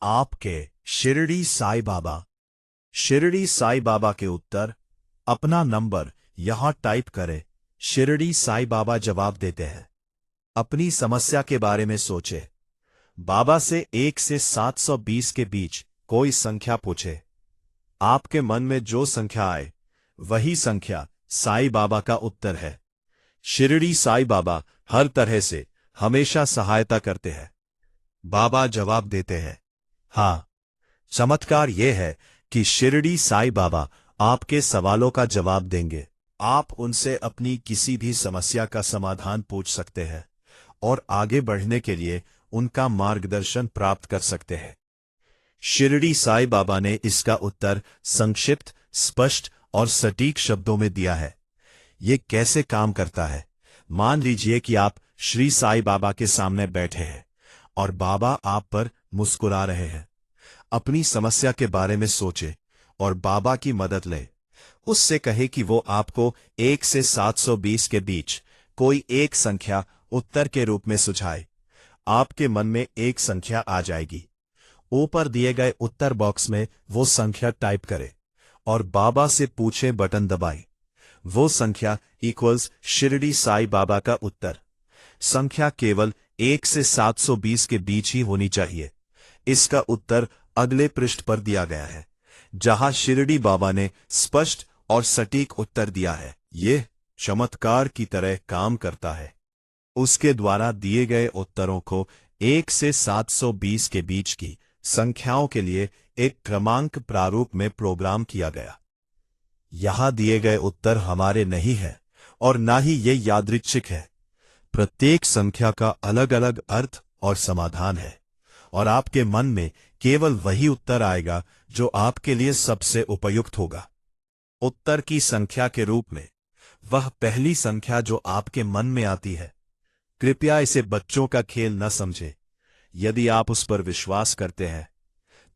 आपके शिरडी साईं बाबा। शिरडी साईं बाबा के उत्तर। अपना नंबर यहां टाइप करें। शिरडी साईं बाबा जवाब देते हैं। अपनी समस्या के बारे में सोचे। बाबा से 1 से 720 के बीच कोई संख्या पूछे। आपके मन में जो संख्या आए वही संख्या साईं बाबा का उत्तर है। शिरडी साईं बाबा हर तरह से हमेशा सहायता करते हैं। बाबा जवाब देते हैं। हाँ, चमत्कार यह है कि शिरडी साईं बाबा आपके सवालों का जवाब देंगे। आप उनसे अपनी किसी भी समस्या का समाधान पूछ सकते हैं और आगे बढ़ने के लिए उनका मार्गदर्शन प्राप्त कर सकते हैं। शिरडी साईं बाबा ने इसका उत्तर संक्षिप्त, स्पष्ट और सटीक शब्दों में दिया है। ये कैसे काम करता है? मान लीजिए कि आप श्री साईं बाबा के सामने बैठे हैं और बाबा आप पर मुस्कुरा रहे हैं। अपनी समस्या के बारे में सोचे और बाबा की मदद ले। उससे कहे कि वो आपको 1 से 720 के बीच कोई एक संख्या उत्तर के रूप में सुझाए। आपके मन में एक संख्या आ जाएगी। ऊपर दिए गए उत्तर बॉक्स में वो संख्या टाइप करें और बाबा से पूछे बटन दबाएं। वो संख्या इक्वल्स शिरडी साईं बाबा का उत्तर। संख्या केवल 1 से 720 के बीच ही होनी चाहिए। इसका उत्तर अगले पृष्ठ पर दिया गया है, जहां शिरडी बाबा ने स्पष्ट और सटीक उत्तर दिया है। यह चमत्कार की तरह काम करता है। उसके द्वारा दिए गए उत्तरों को 1 से 720 के बीच की संख्याओं के लिए एक क्रमांक प्रारूप में प्रोग्राम किया गया। यहां दिए गए उत्तर हमारे नहीं हैं और ना ही ये यादृच्छिक है। प्रत्येक संख्या का अलग अलग अर्थ और समाधान है और आपके मन में केवल वही उत्तर आएगा जो आपके लिए सबसे उपयुक्त होगा। उत्तर की संख्या के रूप में वह पहली संख्या जो आपके मन में आती है। कृपया इसे बच्चों का खेल न समझें। यदि आप उस पर विश्वास करते हैं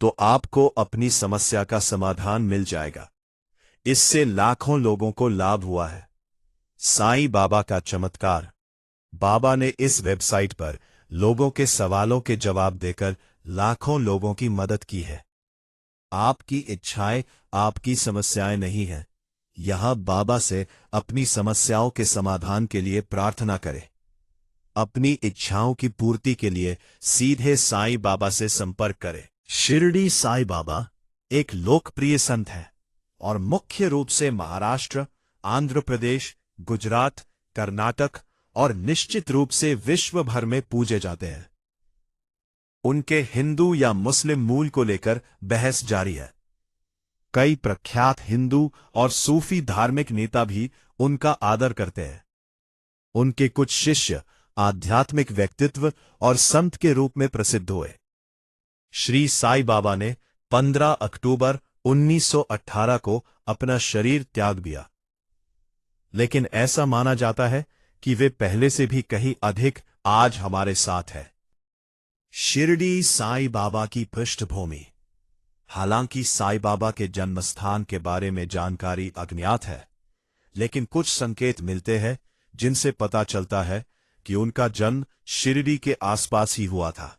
तो आपको अपनी समस्या का समाधान मिल जाएगा। इससे लाखों लोगों को लाभ हुआ है। साईं बाबा का चमत्कार। बाबा ने इस वेबसाइट पर लोगों के सवालों के जवाब देकर लाखों लोगों की मदद की है। आपकी इच्छाएं आपकी समस्याएं नहीं हैं। यहां बाबा से अपनी समस्याओं के समाधान के लिए प्रार्थना करें। अपनी इच्छाओं की पूर्ति के लिए सीधे साईं बाबा से संपर्क करें। शिरडी साईं बाबा एक लोकप्रिय संत हैं और मुख्य रूप से महाराष्ट्र, आंध्र प्रदेश, गुजरात, कर्नाटक और निश्चित रूप से विश्व भर में पूजे जाते हैं। उनके हिंदू या मुस्लिम मूल को लेकर बहस जारी है। कई प्रख्यात हिंदू और सूफी धार्मिक नेता भी उनका आदर करते हैं। उनके कुछ शिष्य आध्यात्मिक व्यक्तित्व और संत के रूप में प्रसिद्ध हुए। श्री साईं बाबा ने 15 अक्टूबर 1918 को अपना शरीर त्याग दिया, लेकिन ऐसा माना जाता है कि वे पहले से भी कहीं अधिक आज हमारे साथ है। शिरडी साईं बाबा की पृष्ठभूमि। हालांकि साईं बाबा के जन्मस्थान के बारे में जानकारी अज्ञात है, लेकिन कुछ संकेत मिलते हैं जिनसे पता चलता है कि उनका जन्म शिरडी के आसपास ही हुआ था।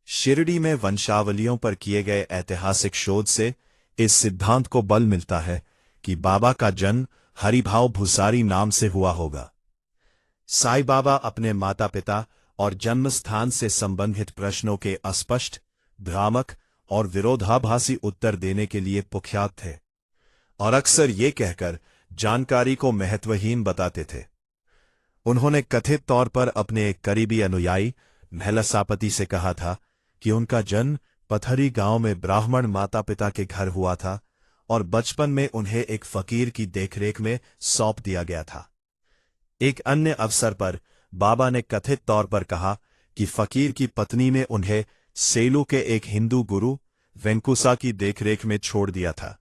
शिरडी में वंशावलियों पर किए गए ऐतिहासिक शोध से इस सिद्धांत को बल मिलता है कि बाबा का जन्म हरिभाव भुसारी नाम से हुआ होगा। साईं बाबा अपने माता पिता और जन्मस्थान से संबंधित प्रश्नों के अस्पष्ट, भ्रामक और विरोधाभासी उत्तर देने के लिए कुख्यात थे और अक्सर ये कहकर जानकारी को महत्वहीन बताते थे। उन्होंने कथित तौर पर अपने एक करीबी अनुयायी महलसापति से कहा था कि उनका जन्म पथरी गांव में ब्राह्मण माता पिता के घर हुआ था और बचपन में उन्हें एक फकीर की देखरेख में सौंप दिया गया था। एक अन्य अवसर पर बाबा ने कथित तौर पर कहा कि फकीर की पत्नी ने उन्हें सेलू के एक हिंदू गुरु वेंकुसा की देखरेख में छोड़ दिया था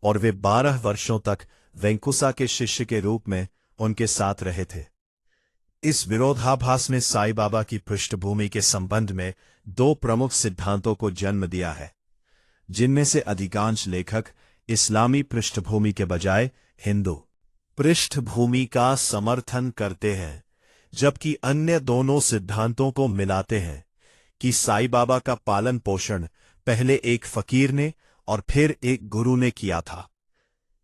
और वे 12 वर्षों तक वेंकुसा के शिष्य के रूप में उनके साथ रहे थे। इस विरोधाभास ने साईं बाबा की पृष्ठभूमि के संबंध में 2 प्रमुख सिद्धांतों को जन्म दिया है, जिनमें से अधिकांश लेखक इस्लामी पृष्ठभूमि के बजाय हिंदू पृष्ठभूमि का समर्थन करते हैं, जबकि अन्य दोनों सिद्धांतों को मिलाते हैं कि साईं बाबा का पालन पोषण पहले एक फकीर ने और फिर एक गुरु ने किया था।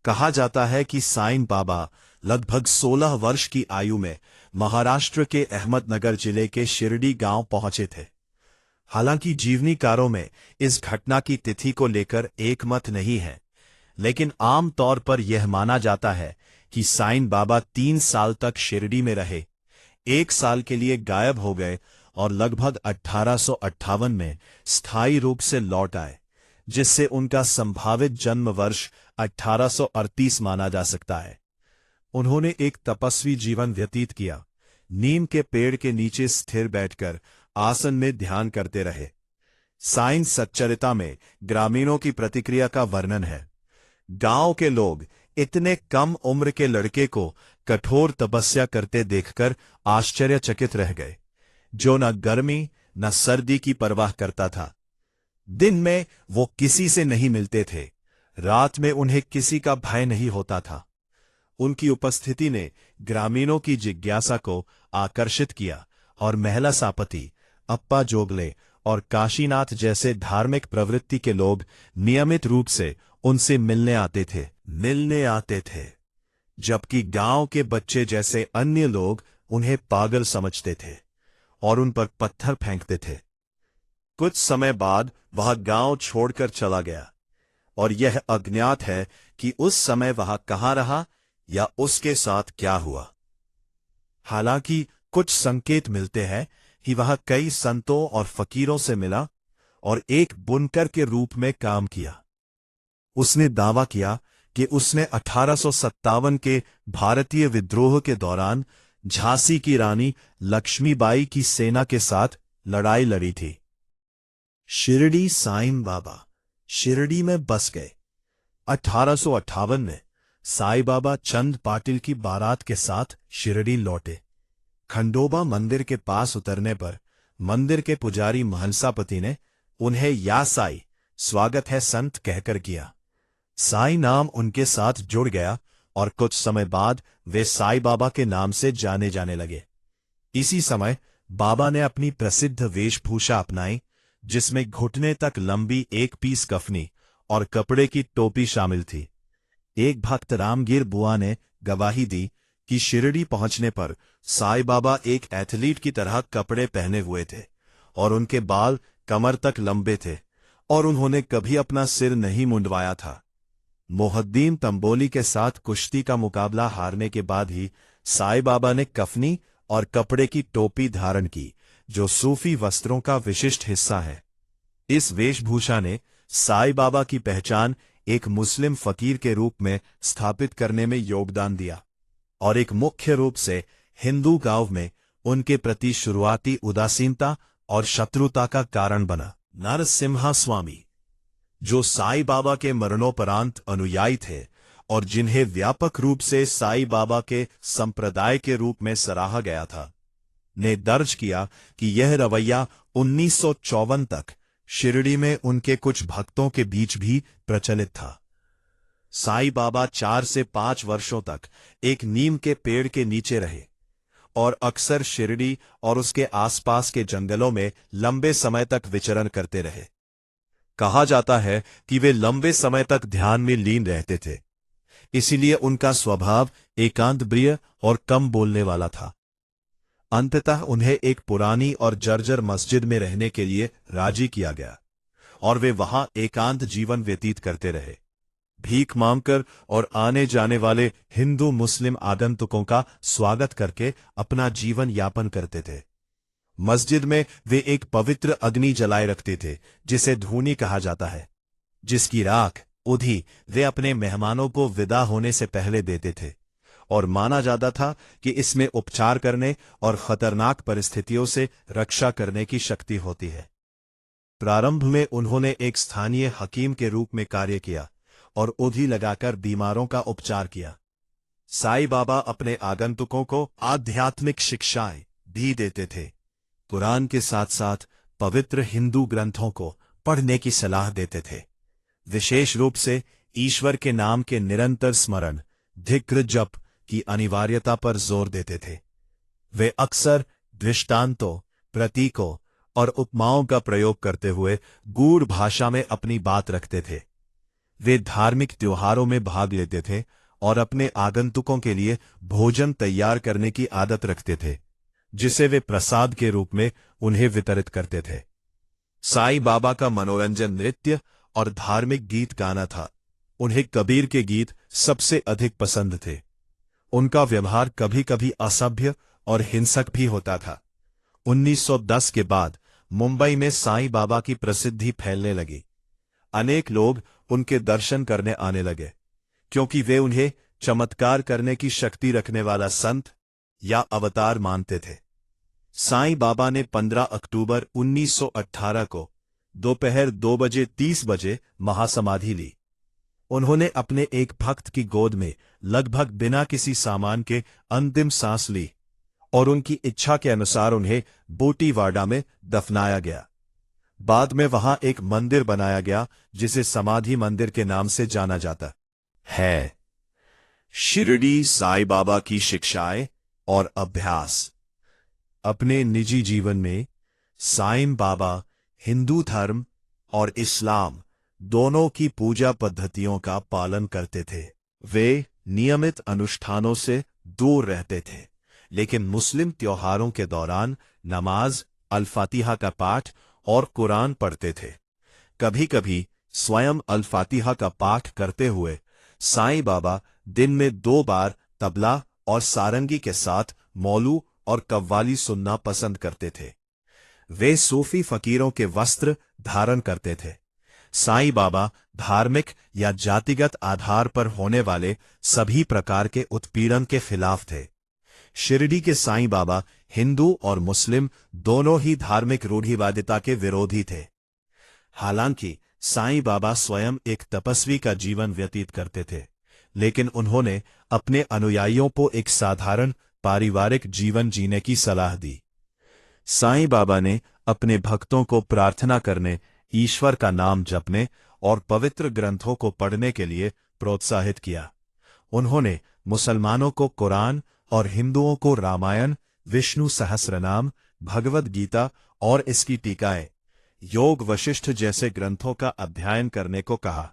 कहा जाता है कि साईं बाबा लगभग 16 वर्ष की आयु में महाराष्ट्र के अहमदनगर जिले के शिरडी गांव पहुंचे थे। हालांकि जीवनीकारों में इस घटना की तिथि को लेकर एक मत नहीं है, लेकिन आम तौर पर यह माना जाता है कि साईं बाबा 3 साल तक शिरडी में रहे, 1 साल के लिए गायब हो गए और लगभग 1858 में स्थायी रूप से लौट आए, जिससे उनका संभावित जन्म वर्ष 1838 माना जा सकता है। उन्होंने एक तपस्वी जीवन व्यतीत किया, नीम के पेड़ के नीचे स्थिर बैठकर आसन में ध्यान करते रहे। साईं सच्चरिता में ग्रामीणों की प्रतिक्रिया का वर्णन है। गांव के लोग इतने कम उम्र के लड़के को कठोर तपस्या करते देखकर आश्चर्यचकित रह गए, जो न गर्मी न सर्दी की परवाह करता था। दिन में वो किसी से नहीं मिलते थे, रात में उन्हें किसी का भय नहीं होता था। उनकी उपस्थिति ने ग्रामीणों की जिज्ञासा को आकर्षित किया और महला सापति, अप्पा जोगले और काशीनाथ जैसे धार्मिक प्रवृत्ति के लोग नियमित रूप से उनसे मिलने आते थे, जबकि गांव के बच्चे जैसे अन्य लोग उन्हें पागल समझते थे और उन पर पत्थर फेंकते थे। कुछ समय बाद वह गांव छोड़कर चला गया और यह अज्ञात है कि उस समय वह कहाँ रहा या उसके साथ क्या हुआ। हालांकि कुछ संकेत मिलते हैं कि वह कई संतों और फकीरों से मिला और एक बुनकर के रूप में काम किया। उसने दावा किया कि उसने 1857 के भारतीय विद्रोह के दौरान झांसी की रानी लक्ष्मीबाई की सेना के साथ लड़ाई लड़ी थी। शिरडी साईं बाबा शिरडी में बस गए। 1858 में साईं बाबा चंद पाटिल की बारात के साथ शिरडी लौटे। खंडोबा मंदिर के पास उतरने पर मंदिर के पुजारी महंसापति ने उन्हें या साई स्वागत है संत कहकर किया। साई नाम उनके साथ जुड़ गया और कुछ समय बाद वे साईं बाबा के नाम से जाने जाने लगे। इसी समय बाबा ने अपनी प्रसिद्ध वेशभूषा अपनाई, जिसमें घुटने तक लंबी एक पीस कफनी और कपड़े की टोपी शामिल थी। एक भक्त रामगीर बुआ ने गवाही दी कि शिरडी पहुंचने पर साईं बाबा एक एथलीट की तरह कपड़े पहने हुए थे और उनके बाल कमर तक लंबे थे और उन्होंने कभी अपना सिर नहीं मुंडवाया था। मोहद्दीन तंबोली के साथ कुश्ती का मुकाबला हारने के बाद ही साईं बाबा ने कफनी और कपड़े की टोपी धारण की, जो सूफी वस्त्रों का विशिष्ट हिस्सा है। इस वेशभूषा ने साईं बाबा की पहचान एक मुस्लिम फकीर के रूप में स्थापित करने में योगदान दिया और एक मुख्य रूप से हिंदू गांव में उनके प्रति शुरुआती उदासीनता और शत्रुता का कारण बना। नरसिम्हा स्वामी, जो साईं बाबा के मरणोपरांत अनुयायी थे और जिन्हें व्यापक रूप से साईं बाबा के संप्रदाय के रूप में सराहा गया था, ने दर्ज किया कि यह रवैया 1954 तक शिरडी में उनके कुछ भक्तों के बीच भी प्रचलित था। साईं बाबा 4 से 5 वर्षों तक एक नीम के पेड़ के नीचे रहे और अक्सर शिरडी और उसके आसपास के जंगलों में लंबे समय तक विचरण करते रहे। कहा जाता है कि वे लंबे समय तक ध्यान में लीन रहते थे, इसीलिए उनका स्वभाव एकांतप्रिय और कम बोलने वाला था। अंततः उन्हें एक पुरानी और जर्जर मस्जिद में रहने के लिए राजी किया गया और वे वहां एकांत जीवन व्यतीत करते रहे, भीख मांगकर और आने जाने वाले हिंदू मुस्लिम आगंतुकों का स्वागत करके अपना जीवन यापन करते थे। मस्जिद में वे एक पवित्र अग्नि जलाए रखते थे, जिसे धूनी कहा जाता है, जिसकी राख उधी वे अपने मेहमानों को विदा होने से पहले देते थे और माना जाता था कि इसमें उपचार करने और खतरनाक परिस्थितियों से रक्षा करने की शक्ति होती है। प्रारंभ में उन्होंने एक स्थानीय हकीम के रूप में कार्य किया और उधी लगाकर बीमारों का उपचार किया। साईं बाबा अपने आगंतुकों को आध्यात्मिक शिक्षाएं भी देते थे। कुरान के साथ साथ पवित्र हिंदू ग्रंथों को पढ़ने की सलाह देते थे। विशेष रूप से ईश्वर के नाम के निरंतर स्मरण, धिक्र जप की अनिवार्यता पर जोर देते थे। वे अक्सर दृष्टांतों, प्रतीकों और उपमाओं का प्रयोग करते हुए गूढ़ भाषा में अपनी बात रखते थे। वे धार्मिक त्योहारों में भाग लेते थे और अपने आगंतुकों के लिए भोजन तैयार करने की आदत रखते थे, जिसे वे प्रसाद के रूप में उन्हें वितरित करते थे। साईं बाबा का मनोरंजन नृत्य और धार्मिक गीत गाना था। उन्हें कबीर के गीत सबसे अधिक पसंद थे। उनका व्यवहार कभी कभी असभ्य और हिंसक भी होता था। 1910 के बाद मुंबई में साईं बाबा की प्रसिद्धि फैलने लगी। अनेक लोग उनके दर्शन करने आने लगे, क्योंकि वे उन्हें चमत्कार करने की शक्ति रखने वाला संत या अवतार मानते थे। साईं बाबा ने 15 अक्टूबर 1918 को दोपहर 2:30 महासमाधि ली। उन्होंने अपने एक भक्त की गोद में लगभग बिना किसी सामान के अंतिम सांस ली और उनकी इच्छा के अनुसार उन्हें बोटीवाड़ा में दफनाया गया। बाद में वहां एक मंदिर बनाया गया, जिसे समाधि मंदिर के नाम से जाना जाता है। शिरडी साईं बाबा की शिक्षाएं और अभ्यास। अपने निजी जीवन में साईं बाबा हिंदू धर्म और इस्लाम दोनों की पूजा पद्धतियों का पालन करते थे। वे नियमित अनुष्ठानों से दूर रहते थे, लेकिन मुस्लिम त्योहारों के दौरान नमाज, अल-फातिहा का पाठ और कुरान पढ़ते थे। कभी कभी स्वयं अल-फातिहा का पाठ करते हुए साईं बाबा दिन में 2 बार तबला और सारंगी के साथ मौलू और कव्वाली सुनना पसंद करते थे। वे सूफी फकीरों के वस्त्र धारण करते थे। साईं बाबा धार्मिक या जातिगत आधार पर होने वाले सभी प्रकार के उत्पीड़न के खिलाफ थे। शिरडी के साईं बाबा हिंदू और मुस्लिम दोनों ही धार्मिक रूढ़िवादिता के विरोधी थे। हालांकि साईं बाबा स्वयं एक तपस्वी का जीवन व्यतीत करते थे, लेकिन उन्होंने अपने अनुयायियों को एक साधारण पारिवारिक जीवन जीने की सलाह दी। साईं बाबा ने अपने भक्तों को प्रार्थना करने, ईश्वर का नाम जपने और पवित्र ग्रंथों को पढ़ने के लिए प्रोत्साहित किया। उन्होंने मुसलमानों को कुरान और हिंदुओं को रामायण, विष्णु सहस्रनाम, भगवद गीता और इसकी टीकाएं, योग वशिष्ठ जैसे ग्रंथों का अध्ययन करने को कहा।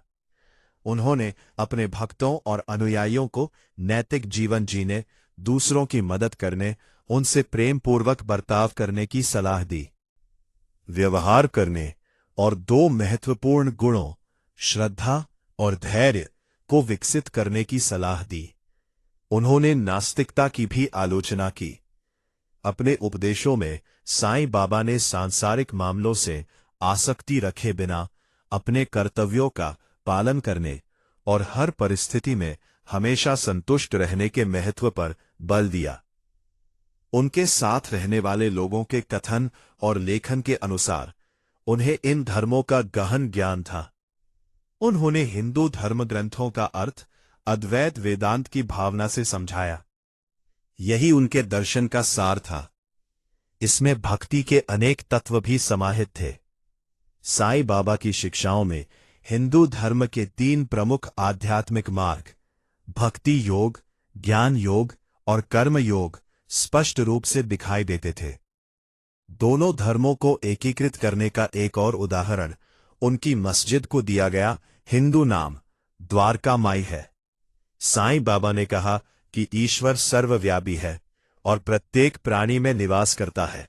उन्होंने अपने भक्तों और अनुयायियों को नैतिक जीवन जीने, दूसरों की मदद करने, उनसे प्रेम पूर्वक बर्ताव करने की सलाह दी। व्यवहार करने और 2 महत्वपूर्ण गुणों, श्रद्धा और धैर्य, को विकसित करने की सलाह दी। उन्होंने नास्तिकता की भी आलोचना की। अपने उपदेशों में साईं बाबा ने सांसारिक मामलों से आसक्ति रखे बिना अपने कर्तव्यों का पालन करने और हर परिस्थिति में हमेशा संतुष्ट रहने के महत्व पर बल दिया। उनके साथ रहने वाले लोगों के कथन और लेखन के अनुसार उन्हें इन धर्मों का गहन ज्ञान था। उन्होंने हिंदू धर्म ग्रंथों का अर्थ अद्वैत वेदांत की भावना से समझाया। यही उनके दर्शन का सार था। इसमें भक्ति के अनेक तत्व भी समाहित थे। साईं बाबा की शिक्षाओं में हिंदू धर्म के 3 प्रमुख आध्यात्मिक मार्ग, भक्ति योग, ज्ञान योग और कर्म योग, स्पष्ट रूप से दिखाई देते थे। दोनों धर्मों को एकीकृत करने का एक और उदाहरण उनकी मस्जिद को दिया गया हिंदू नाम द्वारका माई है। साईं बाबा ने कहा कि ईश्वर सर्वव्यापी है और प्रत्येक प्राणी में निवास करता है,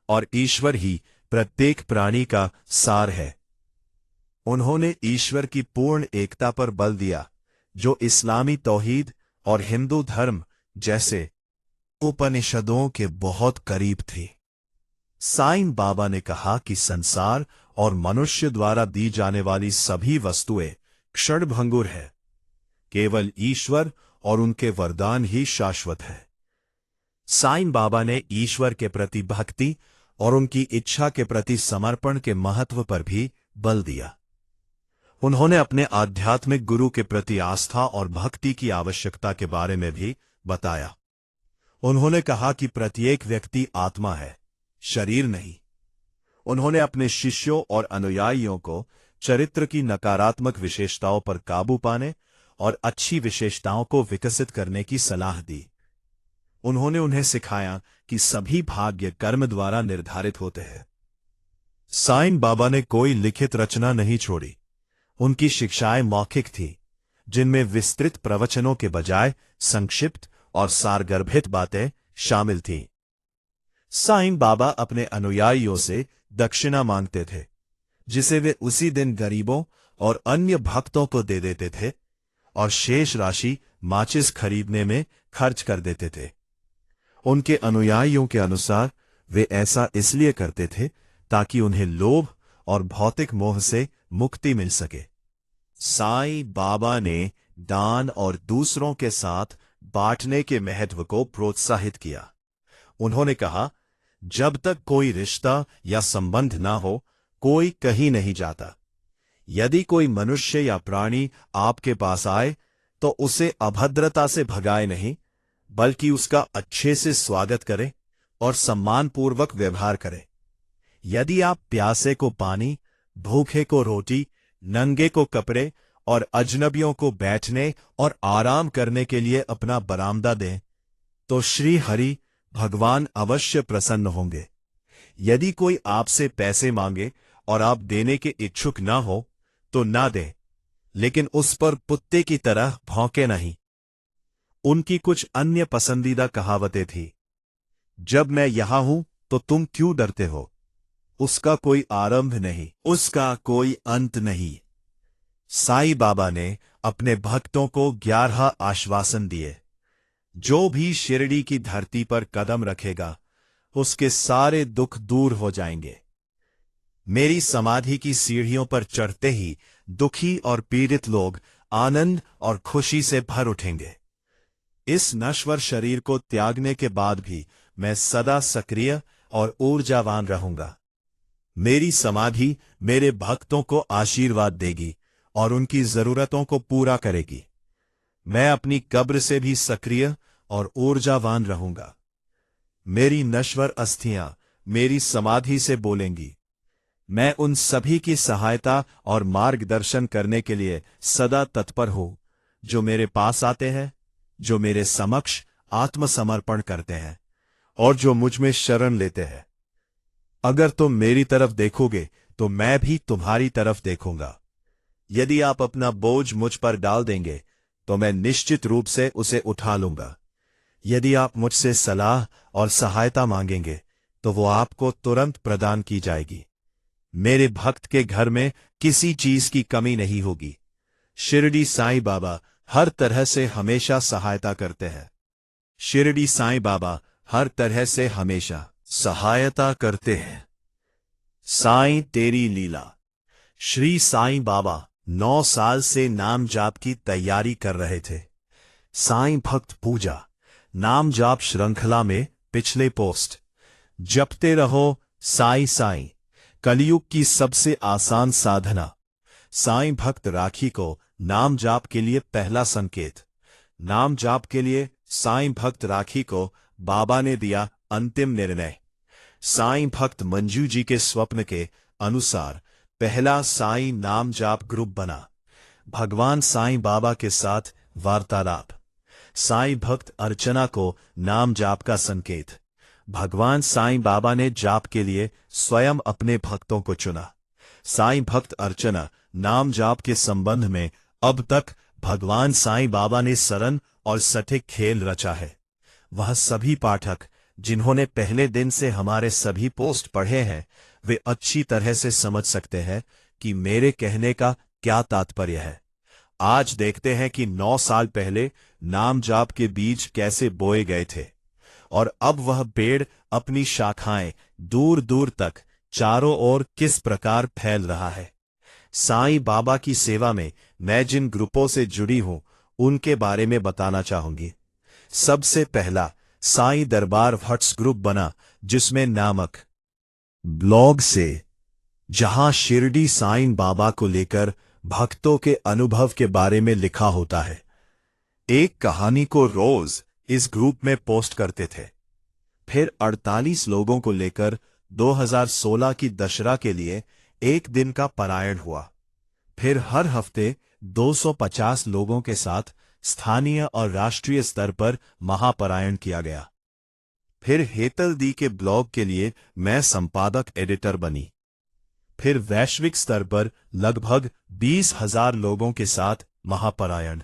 और ईश्वर ही प्रत्येक प्राणी का सार है। उन्होंने ईश्वर की पूर्ण एकता पर बल दिया, जो इस्लामी तौहीद और हिंदू धर्म जैसे उपनिषदों के बहुत करीब थी। साईं बाबा ने कहा कि संसार और मनुष्य द्वारा दी जाने वाली सभी वस्तुएं क्षणभंगुर है। केवल ईश्वर और उनके वरदान ही शाश्वत है। साईं बाबा ने ईश्वर के प्रति भक्ति और उनकी इच्छा के प्रति समर्पण के महत्व पर भी बल दिया। उन्होंने अपने आध्यात्मिक गुरु के प्रति आस्था और भक्ति की आवश्यकता के बारे में भी बताया। उन्होंने कहा कि प्रत्येक व्यक्ति आत्मा है, शरीर नहीं। उन्होंने अपने शिष्यों और अनुयायियों को चरित्र की नकारात्मक विशेषताओं पर काबू पाने और अच्छी विशेषताओं को विकसित करने की सलाह दी। उन्होंने उन्हें सिखाया कि सभी भाग्य कर्म द्वारा निर्धारित होते हैं। साईं बाबा ने कोई लिखित रचना नहीं छोड़ी। उनकी शिक्षाएं मौखिक थी, जिनमें विस्तृत प्रवचनों के बजाय संक्षिप्त और सारगर्भित बातें शामिल थीं। साईं बाबा अपने अनुयायियों से दक्षिणा मांगते थे, जिसे वे उसी दिन गरीबों और अन्य भक्तों को दे देते थे और शेष राशि माचिस खरीदने में खर्च कर देते थे। उनके अनुयायियों के अनुसार वे ऐसा इसलिए करते थे ताकि उन्हें लोभ और भौतिक मोह से मुक्ति मिल सके। साईं बाबा ने दान और दूसरों के साथ बांटने के महत्व को प्रोत्साहित किया। उन्होंने कहा, जब तक कोई रिश्ता या संबंध ना हो, कोई कहीं नहीं जाता। यदि कोई मनुष्य या प्राणी आपके पास आए तो उसे अभद्रता से भगाए नहीं, बल्कि उसका अच्छे से स्वागत करें और सम्मानपूर्वक व्यवहार करें। यदि आप प्यासे को पानी, भूखे को रोटी, नंगे को कपड़े और अजनबियों को बैठने और आराम करने के लिए अपना बरामदा दें, तो श्री हरि भगवान अवश्य प्रसन्न होंगे। यदि कोई आपसे पैसे मांगे और आप देने के इच्छुक ना हो तो ना दें, लेकिन उस पर कुत्ते की तरह भौंके नहीं। उनकी कुछ अन्य पसंदीदा कहावतें थी। जब मैं यहां हूं तो तुम क्यों डरते हो? उसका कोई आरंभ नहीं, उसका कोई अंत नहीं। साईं बाबा ने अपने भक्तों को 11 आश्वासन दिए। जो भी शिरडी की धरती पर कदम रखेगा, उसके सारे दुख दूर हो जाएंगे। मेरी समाधि की सीढ़ियों पर चढ़ते ही दुखी और पीड़ित लोग आनंद और खुशी से भर उठेंगे। इस नश्वर शरीर को त्यागने के बाद भी मैं सदा सक्रिय और ऊर्जावान रहूंगा। मेरी समाधि मेरे भक्तों को आशीर्वाद देगी और उनकी जरूरतों को पूरा करेगी। मैं अपनी कब्र से भी सक्रिय और ऊर्जावान रहूंगा। मेरी नश्वर अस्थियां मेरी समाधि से बोलेंगी। मैं उन सभी की सहायता और मार्गदर्शन करने के लिए सदा तत्पर हूं, जो मेरे पास आते हैं, जो मेरे समक्ष आत्मसमर्पण करते हैं और जो मुझ में शरण लेते हैं। अगर तुम मेरी तरफ देखोगे तो मैं भी तुम्हारी तरफ देखूंगा। यदि आप अपना बोझ मुझ पर डाल देंगे तो मैं निश्चित रूप से उसे उठा लूंगा। यदि आप मुझसे सलाह और सहायता मांगेंगे तो वो आपको तुरंत प्रदान की जाएगी। मेरे भक्त के घर में किसी चीज की कमी नहीं होगी। शिरडी साईं बाबा हर तरह से हमेशा सहायता करते हैं। शिरडी साईं बाबा हर तरह से हमेशा सहायता करते हैं। साईं तेरी लीला। श्री साईं बाबा 9 साल से नाम जाप की तैयारी कर रहे थे। साईं भक्त पूजा नाम जाप श्रृंखला में पिछले पोस्ट, जपते रहो साईं साईं, कलयुग की सबसे आसान साधना। साईं भक्त राखी को नाम जाप के लिए पहला संकेत। नाम जाप के लिए साईं भक्त राखी को बाबा ने दिया अंतिम निर्णय। साईं भक्त मंजू जी के स्वप्न के अनुसार पहला साईं नाम जाप ग्रुप बना। भगवान साईं बाबा के साथ वार्तालाप। साईं भक्त अर्चना को नाम जाप का संकेत। भगवान साईं बाबा ने जाप के लिए स्वयं अपने भक्तों को चुना। साईं भक्त अर्चना नाम जाप के संबंध में अब तक भगवान साईं बाबा ने सरल और सटीक खेल रचा है। वह सभी पाठक जिन्होंने पहले दिन से हमारे सभी पोस्ट पढ़े हैं, वे अच्छी तरह से समझ सकते हैं कि मेरे कहने का क्या तात्पर्य है। आज देखते हैं कि 9 साल पहले नाम जाप के बीज कैसे बोए गए थे और अब वह पेड़ अपनी शाखाएं दूर दूर तक चारों ओर किस प्रकार फैल रहा है। साईं बाबा की सेवा में मैं जिन ग्रुपों से जुड़ी हूं, उनके बारे में बताना चाहूंगी। सबसे पहला साईं दरबार व्हाट्स ग्रुप बना, जिसमें नामक ब्लॉग से, जहां शिरडी साईं बाबा को लेकर भक्तों के अनुभव के बारे में लिखा होता है। एक कहानी को रोज इस ग्रुप में पोस्ट करते थे। फिर 48 लोगों को लेकर 2016 की दशहरा के लिए एक दिन का पारायण हुआ। फिर हर हफ्ते 250 लोगों के साथ स्थानीय और राष्ट्रीय स्तर पर महापारायण किया गया। फिर हेतल दी के ब्लॉग के लिए मैं संपादक एडिटर बनी। फिर वैश्विक स्तर पर लगभग 20,000 लोगों के साथ महापरायण,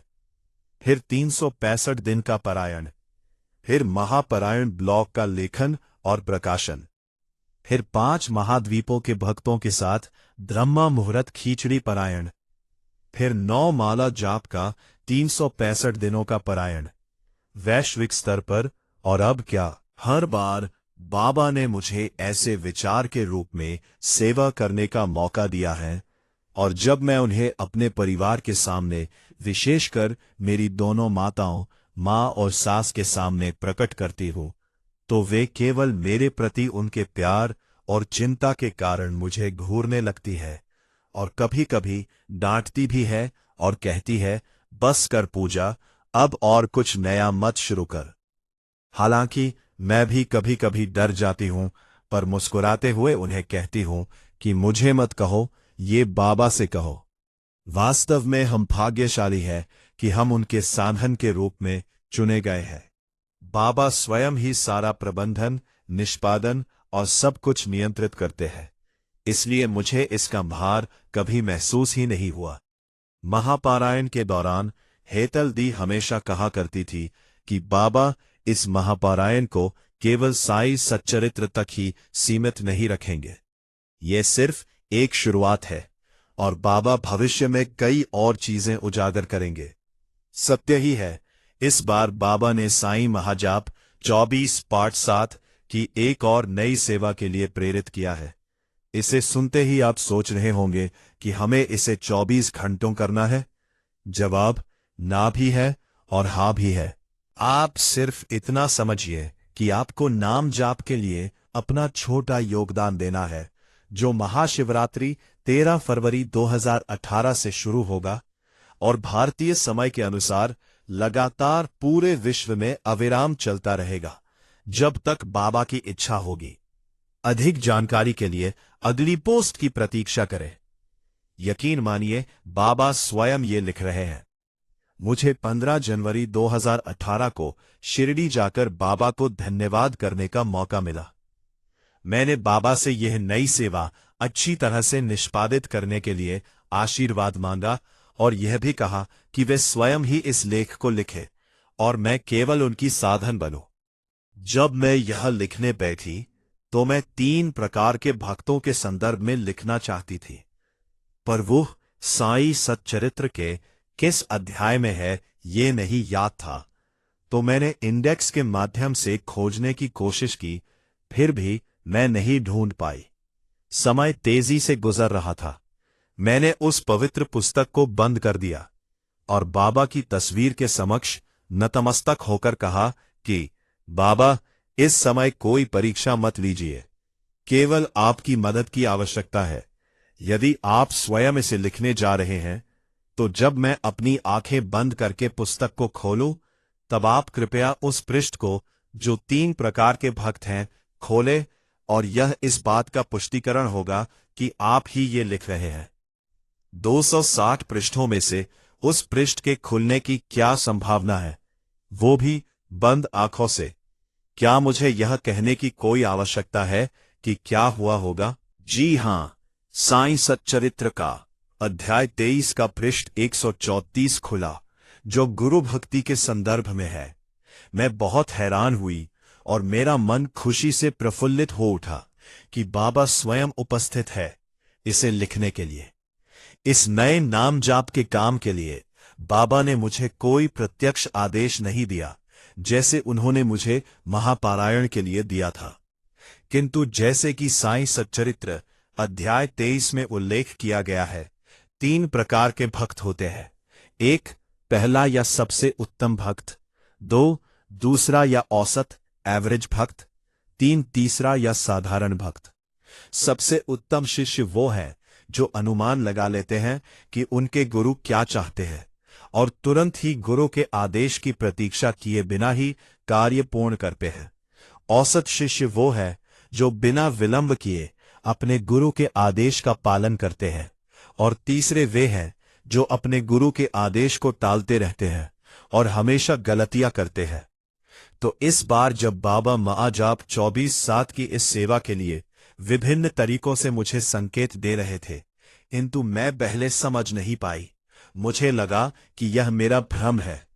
फिर 365 दिन का पारायण, फिर महापरायण ब्लॉग का लेखन और प्रकाशन, फिर 5 महाद्वीपों के भक्तों के साथ ब्रह्मा मुहूर्त खींचड़ी पारायण, फिर 9 माला जाप का 365 दिनों का पारायण वैश्विक स्तर पर। और अब क्या, हर बार बाबा ने मुझे ऐसे विचार के रूप में सेवा करने का मौका दिया है, और जब मैं उन्हें अपने परिवार के सामने, विशेषकर मेरी दोनों माताओं, माँ और सास के सामने प्रकट करती हूँ, तो वे केवल मेरे प्रति उनके प्यार और चिंता के कारण मुझे घूरने लगती है, और कभी कभी डांटती भी है और कहती है, बस कर पूजा, अब और कुछ नया मत शुरू कर। हालांकि मैं भी कभी कभी डर जाती हूं, पर मुस्कुराते हुए उन्हें कहती हूं कि मुझे मत कहो, ये बाबा से कहो। वास्तव में हम भाग्यशाली हैं कि हम उनके साधन के रूप में चुने गए हैं। बाबा स्वयं ही सारा प्रबंधन, निष्पादन और सब कुछ नियंत्रित करते हैं, इसलिए मुझे इसका भार कभी महसूस ही नहीं हुआ। महापारायण के दौरान हेतल दी हमेशा कहा करती थी कि बाबा इस महापारायण को केवल साई सच्चरित्र तक ही सीमित नहीं रखेंगे। ये सिर्फ एक शुरुआत है, और बाबा भविष्य में कई और चीजें उजागर करेंगे। सत्य ही है, इस बार बाबा ने साईं महाजाप 24 पाठ 7 की एक और नई सेवा के लिए प्रेरित किया है। इसे सुनते ही आप सोच रहे होंगे कि हमें इसे 24 घंटों करना है। जवाब ना भी है और हाँ भी है। आप सिर्फ इतना समझिए कि आपको नाम जाप के लिए अपना छोटा योगदान देना है, जो महाशिवरात्रि 13 फरवरी 2018 से शुरू होगा और भारतीय समय के अनुसार लगातार पूरे विश्व में अविराम चलता रहेगा, जब तक बाबा की इच्छा होगी। अधिक जानकारी के लिए अगली पोस्ट की प्रतीक्षा करें। यकीन मानिए, बाबा स्वयं ये लिख रहे हैं। मुझे 15 जनवरी 2018 को शिरडी जाकर बाबा को धन्यवाद करने का मौका मिला। मैंने बाबा से यह नई सेवा अच्छी तरह से निष्पादित करने के लिए आशीर्वाद मांगा, और यह भी कहा कि वे स्वयं ही इस लेख को लिखे और मैं केवल उनकी साधन बनूं। जब मैं यह लिखने बैठी तो मैं 3 प्रकार के भक्तों के संदर्भ में लिखना चाहती थी, पर वो साईं सच्चरित्र के किस अध्याय में है ये नहीं याद था। तो मैंने इंडेक्स के माध्यम से खोजने की कोशिश की, फिर भी मैं नहीं ढूंढ पाई। समय तेजी से गुजर रहा था। मैंने उस पवित्र पुस्तक को बंद कर दिया और बाबा की तस्वीर के समक्ष नतमस्तक होकर कहा कि बाबा, इस समय कोई परीक्षा मत लीजिए, केवल आपकी मदद की आवश्यकता है। यदि आप स्वयं इसे लिखने जा रहे हैं, तो जब मैं अपनी आंखें बंद करके पुस्तक को खोलूं, तब आप कृपया उस पृष्ठ को, जो 3 प्रकार के भक्त हैं, खोलें, और यह इस बात का पुष्टिकरण होगा कि आप ही ये लिख रहे हैं। 260 पृष्ठों में से उस पृष्ठ के खुलने की क्या संभावना है, वो भी बंद आंखों से? क्या मुझे यह कहने की कोई आवश्यकता है कि क्या हुआ होगा? जी हां, साईं सच्चरित्र का अध्याय 23 का पृष्ठ 134 खुला, जो गुरु भक्ति के संदर्भ में है। मैं बहुत हैरान हुई और मेरा मन खुशी से प्रफुल्लित हो उठा कि बाबा स्वयं उपस्थित है इसे लिखने के लिए। इस नए नाम जाप के काम के लिए बाबा ने मुझे कोई प्रत्यक्ष आदेश नहीं दिया, जैसे उन्होंने मुझे महापारायण के लिए दिया था, किंतु जैसे कि साईं सच्चरित्र अध्याय 23 में उल्लेख किया गया है, 3 प्रकार के भक्त होते हैं। 1, पहला या सबसे उत्तम भक्त। 2, दूसरा या औसत एवरेज भक्त। 3, तीसरा या साधारण भक्त। सबसे उत्तम शिष्य वो है जो अनुमान लगा लेते हैं कि उनके गुरु क्या चाहते हैं और तुरंत ही गुरु के आदेश की प्रतीक्षा किए बिना ही कार्य पूर्ण करते हैं। औसत शिष्य वो है जो बिना विलंब किए अपने गुरु के आदेश का पालन करते हैं, और तीसरे वे हैं जो अपने गुरु के आदेश को टालते रहते हैं और हमेशा गलतियां करते हैं। तो इस बार जब बाबा महाजाप 24/7 की इस सेवा के लिए विभिन्न तरीकों से मुझे संकेत दे रहे थे, किंतु मैं पहले समझ नहीं पाई। मुझे लगा कि यह मेरा भ्रम है,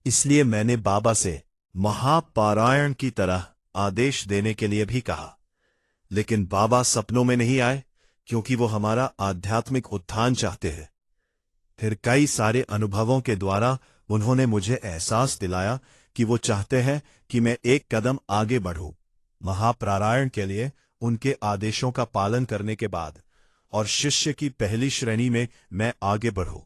इसलिए मैंने बाबा से महापारायण की तरह आदेश देने के लिए भी कहा। लेकिन बाबा सपनों में नहीं आए, क्योंकि वो हमारा आध्यात्मिक उत्थान चाहते हैं। फिर कई सारे अनुभवों के द्वारा उन्होंने मुझे एहसास दिलाया कि वो चाहते हैं कि मैं एक कदम आगे बढ़ूं, महापारायण के लिए उनके आदेशों का पालन करने के बाद, और शिष्य की पहली श्रेणी में मैं आगे बढ़ूं।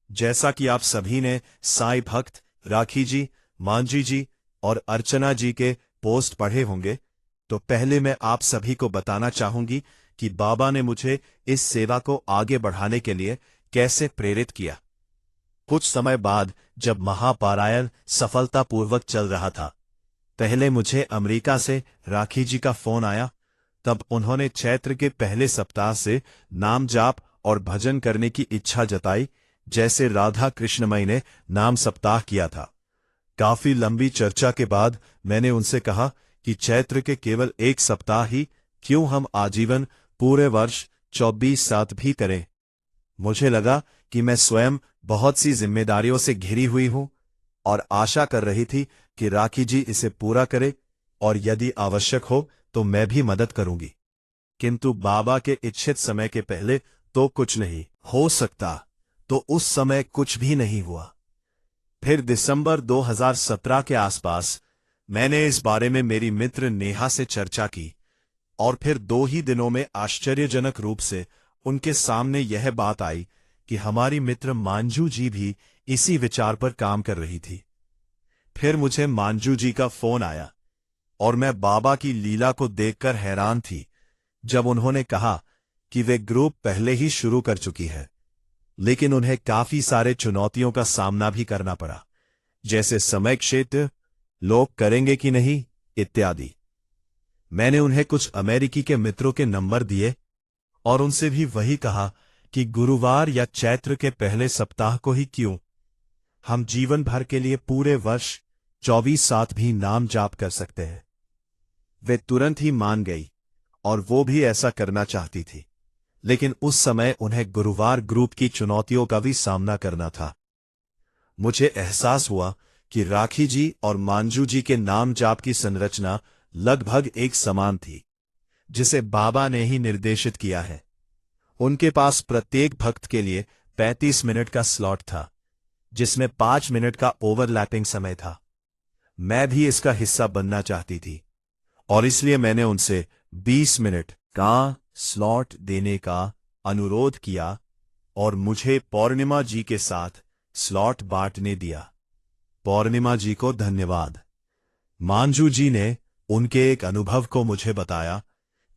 जैसा कि आप सभी ने साईं भक्त राखी जी, मांझी जी और अर्चना जी के पोस्ट पढ़े होंगे, तो पहले मैं आप सभी को बताना चाहूंगी कि बाबा ने मुझे इस सेवा को आगे बढ़ाने के लिए कैसे प्रेरित किया। कुछ समय बाद जब महापारायण सफलतापूर्वक चल रहा था, पहले मुझे अमेरिका से राखी जी का फोन आया। तब उन्होंने चैत्र के पहले सप्ताह से नाम जाप और भजन करने की इच्छा जताई, जैसे राधा कृष्णमयी ने नाम सप्ताह किया था। काफी लंबी चर्चा के बाद मैंने उनसे कहा कि चैत्र के केवल एक सप्ताह ही क्यों, हम आजीवन पूरे वर्ष 24/7 भी करें। मुझे लगा कि मैं स्वयं बहुत सी जिम्मेदारियों से घिरी हुई हूं और आशा कर रही थी कि राखी जी इसे पूरा करे, और यदि आवश्यक हो तो मैं भी मदद करूंगी। किंतु बाबा के इच्छित समय के पहले तो कुछ नहीं हो सकता, तो उस समय कुछ भी नहीं हुआ। फिर दिसंबर 2017 के आसपास मैंने इस बारे में मेरी मित्र नेहा से चर्चा की, और फिर 2 ही दिनों में आश्चर्यजनक रूप से उनके सामने यह बात आई कि हमारी मित्र मांझू जी भी इसी विचार पर काम कर रही थी। फिर मुझे मांझू जी का फोन आया, और मैं बाबा की लीला को देखकर हैरान थी, जब उन्होंने कहा कि वे ग्रुप पहले ही शुरू कर चुकी है, लेकिन उन्हें काफी सारे चुनौतियों का सामना भी करना पड़ा, जैसे समय क्षेत्र, लोग करेंगे कि नहीं इत्यादि। मैंने उन्हें कुछ अमेरिकी के मित्रों के नंबर दिए और उनसे भी वही कहा कि गुरुवार या चैत्र के पहले सप्ताह को ही क्यों, हम जीवन भर के लिए पूरे वर्ष 24/7 भी नाम जाप कर सकते हैं। वे तुरंत ही मान गई, और वो भी ऐसा करना चाहती थी, लेकिन उस समय उन्हें गुरुवार ग्रुप की चुनौतियों का भी सामना करना था। मुझे एहसास हुआ कि राखी जी और मांझू जी के नाम जाप की संरचना लगभग एक समान थी, जिसे बाबा ने ही निर्देशित किया है। उनके पास प्रत्येक भक्त के लिए 35 मिनट का स्लॉट था, जिसमें 5 मिनट का ओवरलैपिंग समय था। मैं भी इसका हिस्सा बनना चाहती थी, और इसलिए मैंने उनसे 20 मिनट का स्लॉट देने का अनुरोध किया, और मुझे पौर्णिमा जी के साथ स्लॉट बांटने दिया। पौर्णिमा जी को धन्यवाद। मांझू जी ने उनके एक अनुभव को मुझे बताया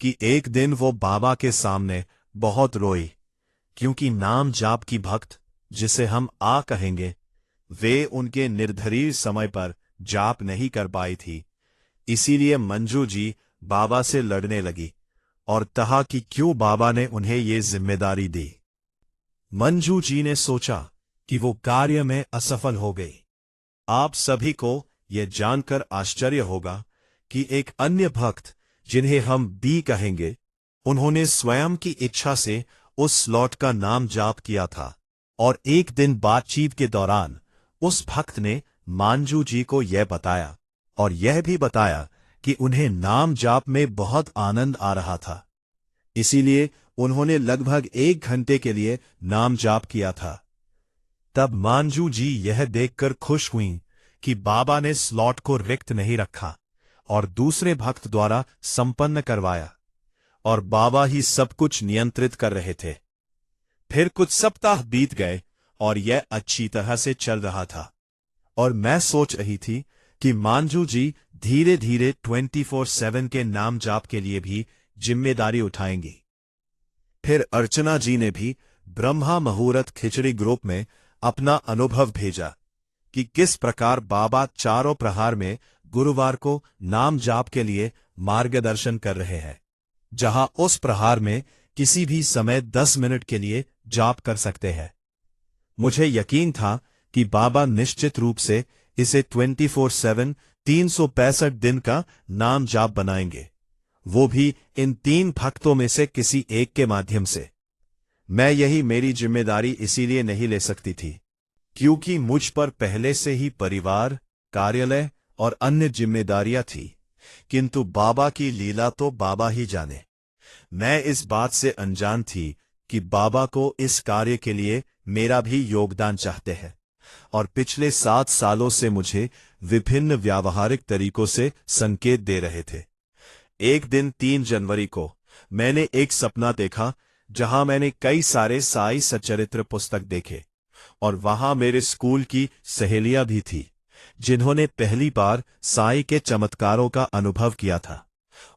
कि एक दिन वो बाबा के सामने बहुत रोई, क्योंकि नाम जाप की भक्त, जिसे हम आ कहेंगे, वे उनके निर्धारित समय पर जाप नहीं कर पाई थी। इसीलिए मंजू जी बाबा से लड़ने लगी और कहा कि क्यों बाबा ने उन्हें ये जिम्मेदारी दी। मंजू जी ने सोचा कि वो कार्य में असफल हो गई। आप सभी को यह जानकर आश्चर्य होगा कि एक अन्य भक्त, जिन्हें हम बी कहेंगे, उन्होंने स्वयं की इच्छा से उस स्लॉट का नाम जाप किया था, और एक दिन बातचीत के दौरान उस भक्त ने मांझू जी को यह बताया, और यह भी बताया कि उन्हें नाम जाप में बहुत आनंद आ रहा था। इसीलिए उन्होंने लगभग 1 घंटे के लिए नाम जाप किया था। तब मांझू जी यह देखकर खुश हुईं कि बाबा ने स्लॉट को रिक्त नहीं रखा और दूसरे भक्त द्वारा संपन्न करवाया, और बाबा ही सब कुछ नियंत्रित कर रहे थे। फिर कुछ सप्ताह बीत गए और यह अच्छी तरह से चल रहा था, और मैं सोच रही थी कि मांझू जी धीरे धीरे 24/7 के नाम जाप के लिए भी जिम्मेदारी उठाएंगी। फिर अर्चना जी ने भी ब्रह्मा मुहूर्त खिचड़ी ग्रुप में अपना अनुभव भेजा कि किस प्रकार बाबा चारों प्रहार में गुरुवार को नाम जाप के लिए मार्गदर्शन कर रहे हैं, जहां उस प्रहार में किसी भी समय 10 मिनट के लिए जाप कर सकते हैं। मुझे यकीन था कि बाबा निश्चित रूप से इसे 24/7 365 दिन का नाम जाप बनाएंगे, वो भी इन 3 भक्तों में से किसी एक के माध्यम से। मैं यही मेरी जिम्मेदारी इसीलिए नहीं ले सकती थी क्योंकि मुझ पर पहले से ही परिवार, कार्यालय और अन्य जिम्मेदारियां थी, किंतु बाबा की लीला तो बाबा ही जाने। मैं इस बात से अनजान थी कि बाबा को इस कार्य के लिए मेरा भी योगदान चाहते हैं और पिछले 7 सालों से मुझे विभिन्न व्यावहारिक तरीकों से संकेत दे रहे थे। एक दिन 3 जनवरी को मैंने एक सपना देखा जहां मैंने कई सारे साई सच्चरित्र पुस्तक देखे और वहां मेरे स्कूल की सहेलियां भी थी जिन्होंने पहली बार साई के चमत्कारों का अनुभव किया था